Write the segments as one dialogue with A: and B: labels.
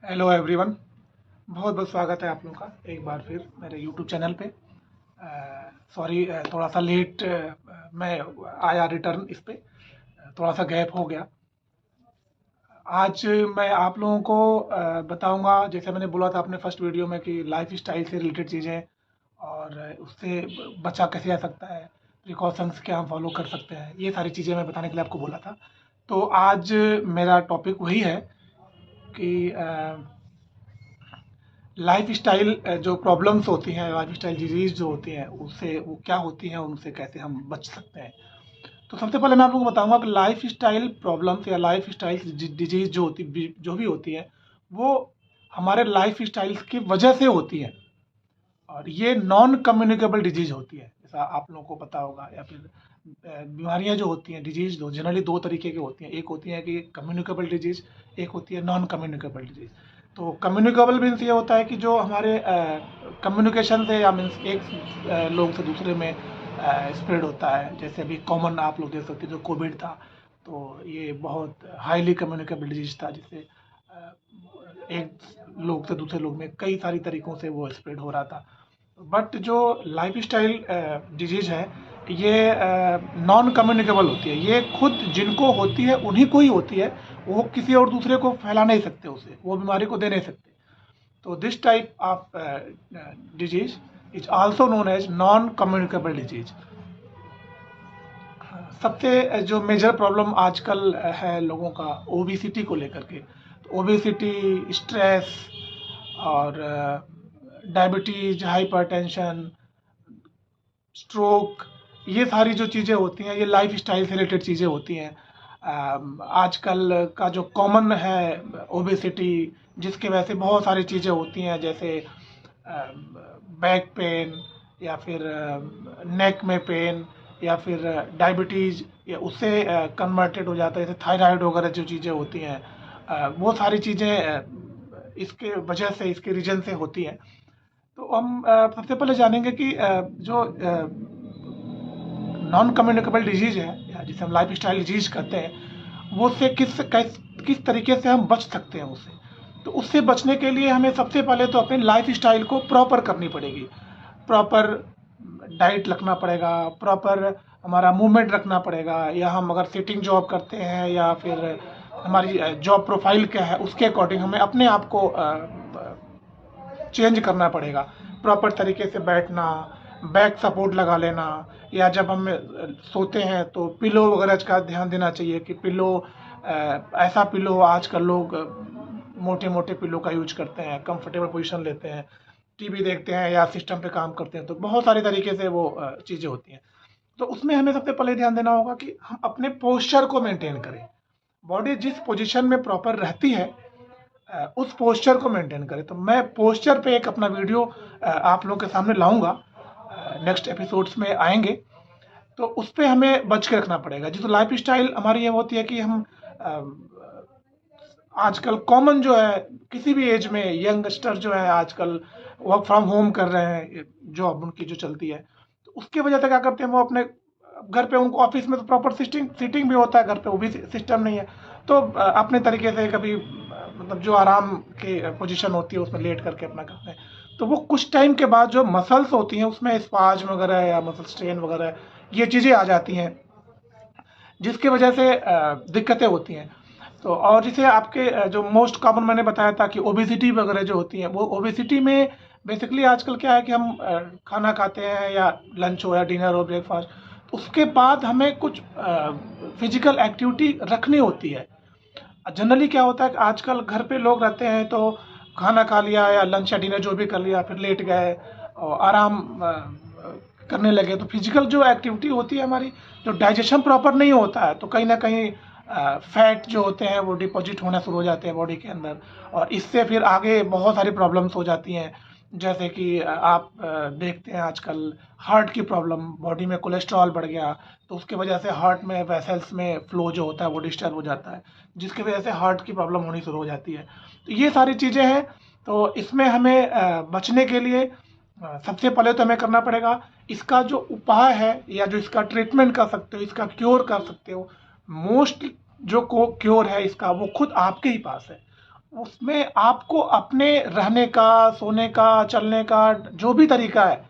A: Hello everyone. बहुत बहुत स्वागत है आप लोगों का एक बार फिर मेरे यूट्यूब चैनल पे। सॉरी, थोड़ा सा लेट मैं आया रिटर्न इस पे। थोड़ा सा गैप हो गया। आज मैं आप लोगों को बताऊंगा, जैसे मैंने बोला था अपने फर्स्ट वीडियो में, कि लाइफ स्टाइल से रिलेटेड चीज़ें और उससे बचा कैसे जा सकता है, प्रिकॉशंस क्या हम फॉलो कर सकते हैं, ये सारी चीज़ें मैं बताने के लिए आपको बोला था। तो आज मेरा टॉपिक वही है कि लाइफ़स्टाइल जो प्रॉब्लम्स होती हैं, लाइफ़स्टाइल डिज़ीज़ जो होती हैं, उससे वो क्या होती हैं, उनसे कैसे हम बच सकते हैं। तो सबसे पहले मैं आप लोगों को बताऊँगा कि लाइफ़स्टाइल प्रॉब्लम्स या लाइफ़स्टाइल डिज़ीज़ जो भी होती है, वो हमारे लाइफ़स्टाइल्स की वजह से होती है। और ये नॉन कम्युनिकेबल डिजीज़ होती है, जैसा आप लोगों को पता होगा। या फिर बीमारियाँ जो होती हैं, डिजीज़ दो जनरली 2 तरीके की होती हैं। एक होती है कि कम्युनिकेबल डिजीज़, एक होती है नॉन कम्युनिकेबल डिजीज़। तो कम्युनिकेबल मीन्स ये होता है कि जो हमारे कम्युनिकेशन से, या मीन्स एक लोग से दूसरे में स्प्रेड होता है। जैसे अभी कॉमन आप लोग देख सकते हैं, जो कोविड था, तो ये बहुत हाईली कम्युनिकेबल डिजीज़ था, जिससे एक लोग से दूसरे लोग में कई सारी तरीकों से वो स्प्रेड हो रहा था। बट जो लाइफस्टाइल डिजीज़ है, ये नॉन कम्युनिकेबल होती है। ये खुद जिनको होती है उन्हीं को ही होती है, वो किसी और दूसरे को फैला नहीं सकते, उसे वो बीमारी को दे नहीं सकते। तो this type of disease is also known as non communicable disease. सबसे जो मेजर प्रॉब्लम आजकल है लोगों का, ओबेसिटी को लेकर के। तो ओबेसिटी, स्ट्रेस और डायबिटीज, हाइपरटेंशन, स्ट्रोक, ये सारी जो चीज़ें होती हैं, ये लाइफ स्टाइल से रिलेटेड चीज़ें होती हैं। आजकल का जो कॉमन है ओबेसिटी, जिसकी वजह से बहुत सारी चीज़ें होती हैं, जैसे बैक पेन, या फिर नेक में पेन, या फिर डायबिटीज़, या उससे कन्वर्टेड हो जाता है, जैसे थायराइड वगैरह जो चीज़ें होती हैं, वो सारी चीज़ें इसके वजह से, इसके रीजन से होती हैं। तो हम सबसे पहले जानेंगे कि जो नॉन कम्युनिकेबल डिजीज़ है, या जिसे हम लाइफ स्टाइल डिजीज़ कहते हैं, वो उससे किस तरीके से हम बच सकते हैं उससे। तो उससे बचने के लिए हमें सबसे पहले तो अपने लाइफ स्टाइल को प्रॉपर करनी पड़ेगी। प्रॉपर डाइट रखना पड़ेगा, प्रॉपर हमारा मूवमेंट रखना पड़ेगा, या हम अगर सिटिंग जॉब करते हैं, या फिर हमारी जॉब प्रोफाइल क्या है, उसके अकॉर्डिंग हमें अपने आप को चेंज करना पड़ेगा। प्रॉपर तरीके से बैठना, बैक सपोर्ट लगा लेना, या जब हम सोते हैं तो पिलो वगैरह का ध्यान देना चाहिए कि पिलो ऐसा पिलो, आजकल लोग मोटे मोटे पिलो का यूज करते हैं, कंफर्टेबल पोजीशन लेते हैं, टीवी देखते हैं या सिस्टम पे काम करते हैं, तो बहुत सारी तरीके से वो चीज़ें होती हैं। तो उसमें हमें सबसे पहले ध्यान देना होगा कि हम अपने पोस्चर को मेंटेन करें। बॉडी जिस पोजीशन में प्रॉपर रहती है, उस पोस्चर को मेंटेन करें। तो मैं पोस्चर पे एक अपना वीडियो आप लोगों के सामने लाऊंगा, नेक्स्ट एपिसोड्स में आएंगे। तो उस पे हमें बच के रखना पड़ेगा जी। तो लाइफ स्टाइल हमारी ये होती है कि हम आजकल कॉमन जो है, किसी भी एज में यंगस्टर जो है आजकल वर्क फ्रॉम होम कर रहे हैं, जॉब उनकी जो चलती है, तो उसकी वजह से क्या करते हैं, वो अपने घर पे, उनको ऑफिस में तो प्रॉपर सिटिंग सीटिंग भी होता है, घर पे वो भी सिस्टम नहीं है। तो अपने तरीके से कभी मतलब जो आराम की पोजीशन होती है उसमें लेट करके अपना करते हैं। तो वो कुछ टाइम के बाद जो मसल्स होती हैं उसमें स्पाज्म वगैरह या मसल स्ट्रेन वगैरह, ये चीज़ें आ जाती हैं, जिसकी वजह से दिक्कतें होती हैं। तो और जैसे आपके जो मोस्ट कॉमन मैंने बताया था कि ओबेसिटी वगैरह जो होती है, वो ओबेसिटी में बेसिकली आजकल क्या है कि हम खाना खाते हैं, या लंच हो या डिनर हो, ब्रेकफास्ट, तो उसके बाद हमें कुछ फिजिकल एक्टिविटी रखनी होती है। जनरली क्या होता है कि आजकल घर पे लोग रहते हैं, तो खाना खा लिया या लंच या डिनर जो भी कर लिया, फिर लेट गए और आराम करने लगे, तो फिजिकल जो एक्टिविटी होती है हमारी, जो डाइजेशन प्रॉपर नहीं होता है, तो कहीं ना कहीं फैट जो होते हैं वो डिपॉजिट होना शुरू हो जाते हैं बॉडी के अंदर, और इससे फिर आगे बहुत सारी प्रॉब्लम्स हो जाती हैं। जैसे कि आप देखते हैं आजकल हार्ट की प्रॉब्लम, बॉडी में कोलेस्ट्रॉल बढ़ गया, तो उसके वजह से हार्ट में वेसल्स में फ्लो जो होता है वो डिस्टर्ब हो जाता है, जिसकी वजह से हार्ट की प्रॉब्लम होनी शुरू हो जाती है। तो ये सारी चीज़ें हैं। तो इसमें हमें बचने के लिए सबसे पहले तो हमें करना पड़ेगा, इसका जो उपाय है या जो इसका ट्रीटमेंट कर सकते हो, इसका क्योर कर सकते हो, मोस्ट जो को क्योर है इसका, वो खुद आपके ही पास है। उसमें आपको अपने रहने का, सोने का, चलने का जो भी तरीका है,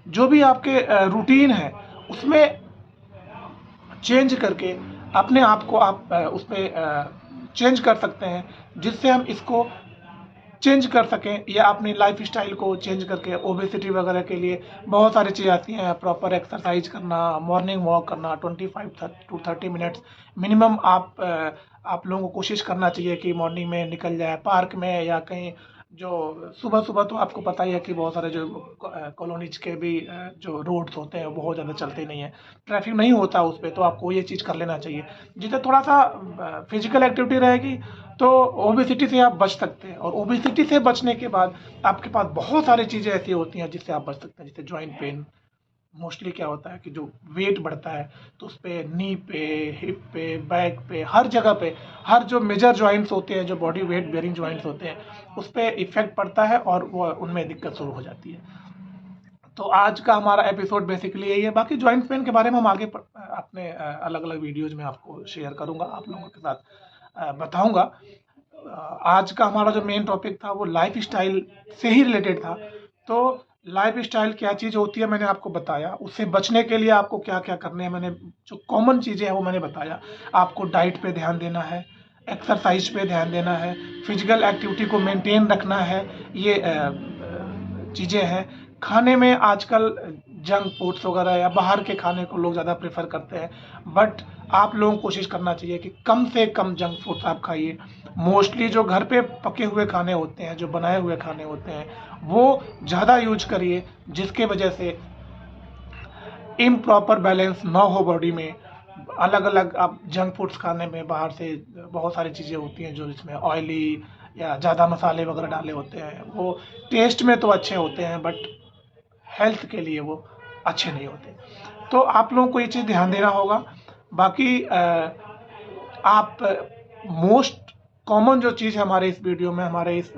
A: जो भी आपके रूटीन है, उसमें चेंज करके अपने आप को आप उसमें चेंज कर सकते हैं, जिससे हम इसको चेंज कर सकें या अपनी लाइफ़स्टाइल को चेंज करके ओबेसिटी वगैरह के लिए बहुत सारी चीज़ें आती हैं। प्रॉपर एक्सरसाइज करना, मॉर्निंग वॉक करना, 25 टू 30 मिनट्स मिनिमम आप लोगों को कोशिश करना चाहिए कि मॉर्निंग में निकल जाए पार्क में या कहीं। जो सुबह-सुबह तो आपको पता ही है कि बहुत सारे जो कॉलोनीज़ के भी जो रोड्स होते हैं वो बहुत ज़्यादा चलते नहीं हैं, ट्रैफिक नहीं होता उस पे, तो आपको ये चीज़ कर लेना चाहिए। जिससे थोड़ा-सा फिज़िकल एक्टिविटी रहेगी तो ओबेसिटी से आप बच सकते हैं, और ओबेसिटी से बचने के बाद आपके पास बहुत सारी चीज़ें ऐसी होती हैं जिससे आप बच सकते हैं। जैसे जॉइंट पेन, मोस्टली क्या होता है कि जो वेट बढ़ता है तो उस पे नी पे, हिप पे, बैक पे, हर जगह पे, हर जो मेजर जॉइंट्स होते हैं, जो बॉडी वेट बेयरिंग जॉइंट्स होते हैं, उस पे इफ़ेक्ट पड़ता है और वो उनमें दिक्कत शुरू हो जाती है। तो आज का हमारा एपिसोड बेसिकली यही है। बाकी जॉइंट पेन के बारे में हम आगे अपने अलग-अलग वीडियोज़ में आपको शेयर करूँगा, आप लोगों के साथ बताऊँगा। आज का हमारा जो मेन टॉपिक था वो लाइफ़स्टाइल से ही रिलेटेड था। तो लाइफ़स्टाइल क्या चीज़ होती है मैंने आपको बताया, उससे बचने के लिए आपको क्या-क्या करने हैं मैंने जो कॉमन चीज़ें हैं वो मैंने बताया। आपको डाइट पे ध्यान देना है, एक्सरसाइज़ पे ध्यान देना है, फिज़िकल एक्टिविटी को मेंटेन रखना है, ये चीज़ें हैं। खाने में आजकल जंक फूड्स वगैरह या बाहर के खाने को लोग ज़्यादा प्रेफ़र करते हैं, बट आप लोगों को कोशिश करना चाहिए कि कम से कम जंक फूड्स आप खाइए। मोस्टली जो घर पे पके हुए खाने होते हैं, जो बनाए हुए खाने होते हैं, वो ज़्यादा यूज़ करिए, जिसके वजह से इम्प्रॉपर बैलेंस ना हो बॉडी में। अलग-अलग आप जंक फूड्स खाने में बाहर से बहुत सारी चीज़ें होती हैं जो इसमें ऑयली या ज़्यादा मसाले वगैरह डाले होते हैं। वो टेस्ट में तो अच्छे होते हैं बट हेल्थ के लिए वो अच्छे नहीं होते। तो आप लोगों को ये चीज़ ध्यान देना होगा। बाकी आप मोस्ट कॉमन जो चीज़ है हमारे इस वीडियो में, हमारे इस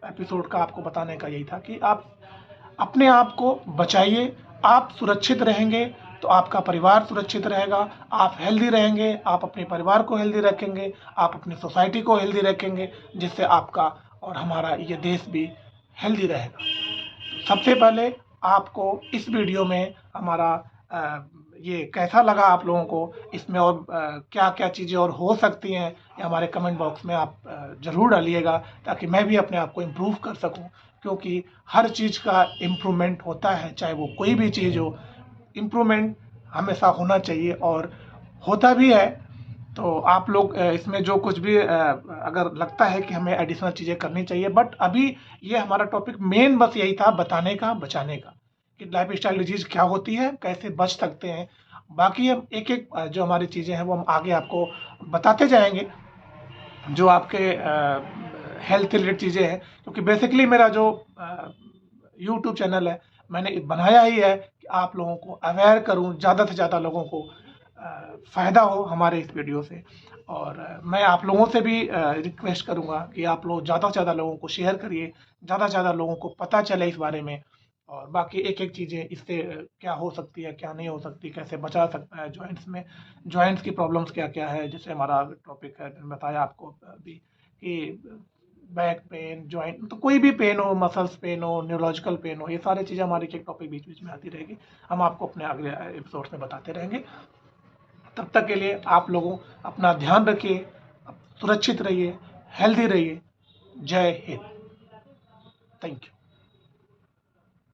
A: एपिसोड का आपको बताने का यही था कि आप अपने आप को बचाइए। आप सुरक्षित रहेंगे तो आपका परिवार सुरक्षित रहेगा, आप हेल्दी रहेंगे, आप अपने परिवार को हेल्दी रखेंगे, आप अपनी सोसाइटी को हेल्दी रखेंगे, जिससे आपका और हमारा ये देश भी हेल्दी रहेगा। सबसे पहले आपको इस वीडियो में हमारा ये कैसा लगा आप लोगों को, इसमें और क्या-क्या चीज़ें और हो सकती हैं, ये हमारे कमेंट बॉक्स में आप ज़रूर डालिएगा, ताकि मैं भी अपने आप को इम्प्रूव कर सकूँ। क्योंकि हर चीज़ का इम्प्रूवमेंट होता है, चाहे वो कोई भी चीज़ हो, इम्प्रूवमेंट हमेशा होना चाहिए और होता भी है। तो आप लोग इसमें जो कुछ भी अगर लगता है कि हमें एडिशनल चीज़ें करनी चाहिए, बट अभी ये हमारा टॉपिक मेन बस यही था बताने का, बचाने का, कि लाइफ़स्टाइल डिजीज़ क्या होती है, कैसे बच सकते हैं। बाकी हम एक-एक जो हमारी चीज़ें हैं वो हम आगे आपको बताते जाएँगे, जो आपके हेल्थ रिलेटेड चीज़ें हैं। क्योंकि बेसिकली मेरा जो यूट्यूब चैनल है, मैंने बनाया ही है कि आप लोगों को अवेयर करूँ, ज़्यादा से ज़्यादा लोगों को फ़ायदा हो हमारे इस वीडियो से। और मैं आप लोगों से भी रिक्वेस्ट करूँगा कि आप लोग ज़्यादा से ज़्यादा लोगों को शेयर करिए, ज़्यादा से ज़्यादा लोगों को पता चले इस बारे में। और बाकी एक-एक चीज़ें इससे क्या हो सकती है, क्या नहीं हो सकती, कैसे बचा सकता है जॉइंट्स में, जॉइंट्स की प्रॉब्लम्स क्या-क्या है, जैसे हमारा टॉपिक है, मैंने बताया आपको अभी कि बैक पेन, जॉइंट तो कोई भी पेन हो, मसल्स पेन हो, न्यूरोलॉजिकल पेन हो, ये सारी चीज़ें हमारी एक टॉपिक बीच-बीच में आती रहेगी। हम आपको अपने अगले एपिसोड्स में बताते रहेंगे। तब तक के लिए आप लोगों अपना ध्यान रखिए, सुरक्षित रहिए, हेल्दी रहिए। जय हिंद। Thank you.